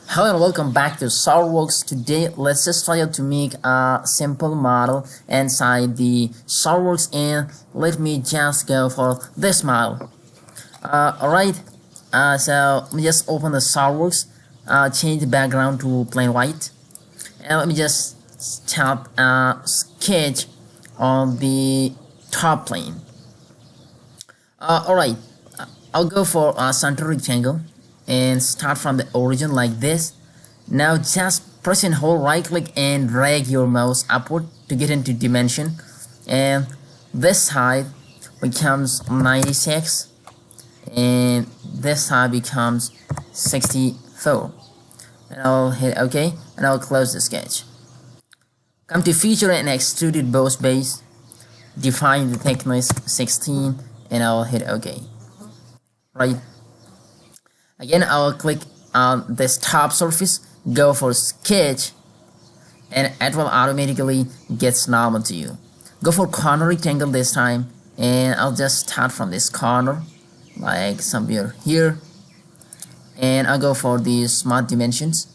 Hello and welcome back to Solidworks. Today let's just try out to make a simple model inside the Solidworks, and let me just go for this model. Alright, so let me just open the Solidworks, change the background to plain white, and let me just start a sketch on the top plane. Alright, I'll go for a center rectangle and start from the origin like this. Now just press and hold right click and drag your mouse upward to get into dimension, and this side becomes 96 and this side becomes 64, and I'll hit OK and I'll close the sketch. Come to feature and extruded boss base, define the thickness 16 and I'll hit OK. Right, again I'll click on this top surface, go for sketch, and it will automatically gets normal to you. Go for corner rectangle this time, and I'll just start from this corner like somewhere here, and I'll go for the smart dimensions,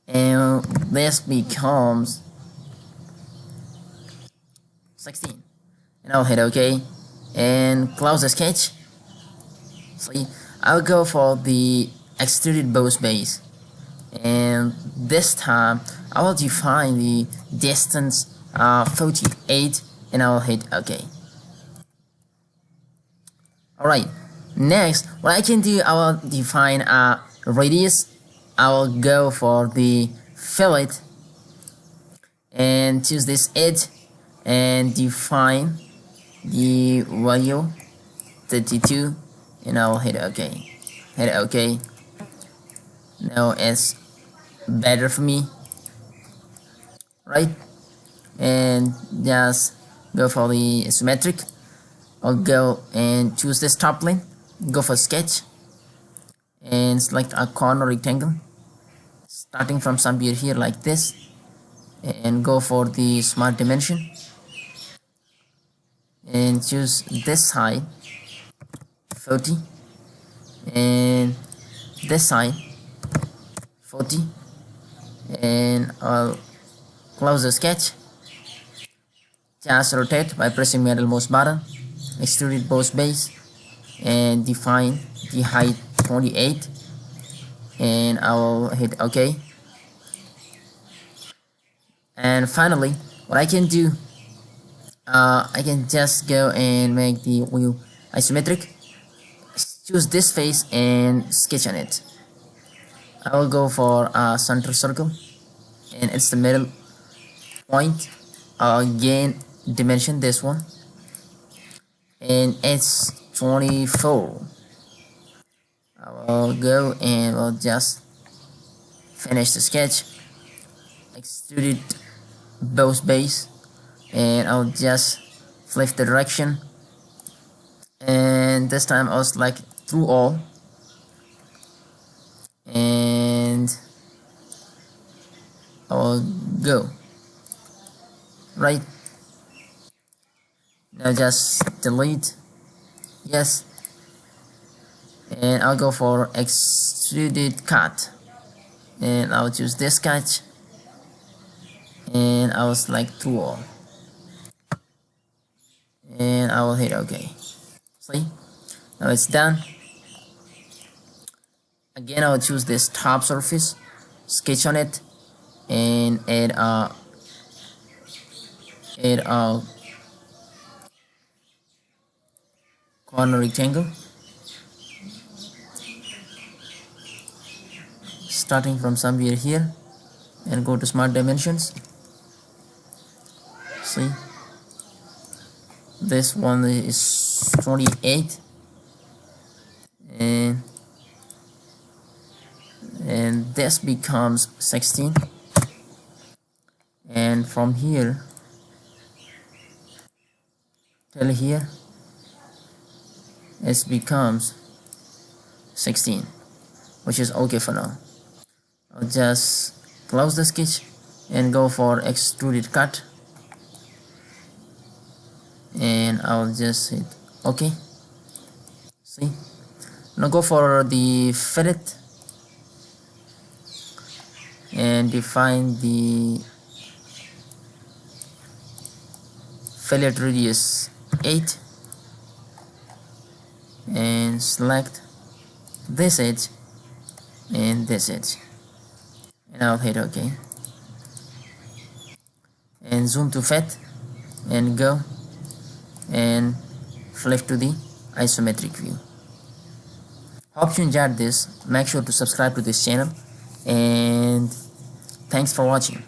and this becomes 16 and I'll hit OK and close the sketch. See, I'll go for the extruded boss base, and this time I will define the distance 48 and I'll hit OK. Alright, next what I can do, I will define a radius. I will go for the fillet and choose this edge and define the value 32 and I'll hit OK. Hit OK. Now it's better for me, right? And just go for the symmetric. I'll go and choose this top plane, go for sketch and select a corner rectangle starting from somewhere here like this, and go for the smart dimension and choose this side 40 and this side 40, and I'll close the sketch. Just rotate by pressing middle mouse button, extrude both base and define the height 28 and I will hit OK. And finally what I can do, I can just go and make the wheel isometric, choose this face and sketch on it. I will go for a center circle and it's the middle point. Again dimension this one and it's 24. I will go and we'll just finish the sketch, extrude both base, and I'll just flip the direction, and this time I'll select through all and I'll go right. Now just delete, yes, and I'll go for extruded cut and I'll choose this sketch and I'll select through all and I will hit OK. See, now it's done. Again I'll choose this top surface, sketch on it and add a corner rectangle starting from somewhere here and go to smart dimensions. See, this one is 28 and this becomes 16, and from here till here it becomes 16, which is okay for now. I'll just close the sketch and go for extruded cut and I'll just hit OK. See, now go for the fillet and define the fillet radius 8 and select this edge and this edge, and I'll hit OK and zoom to fit and go and flip to the isometric view. Hope you enjoyed this. Make sure to subscribe to this channel, and thanks for watching.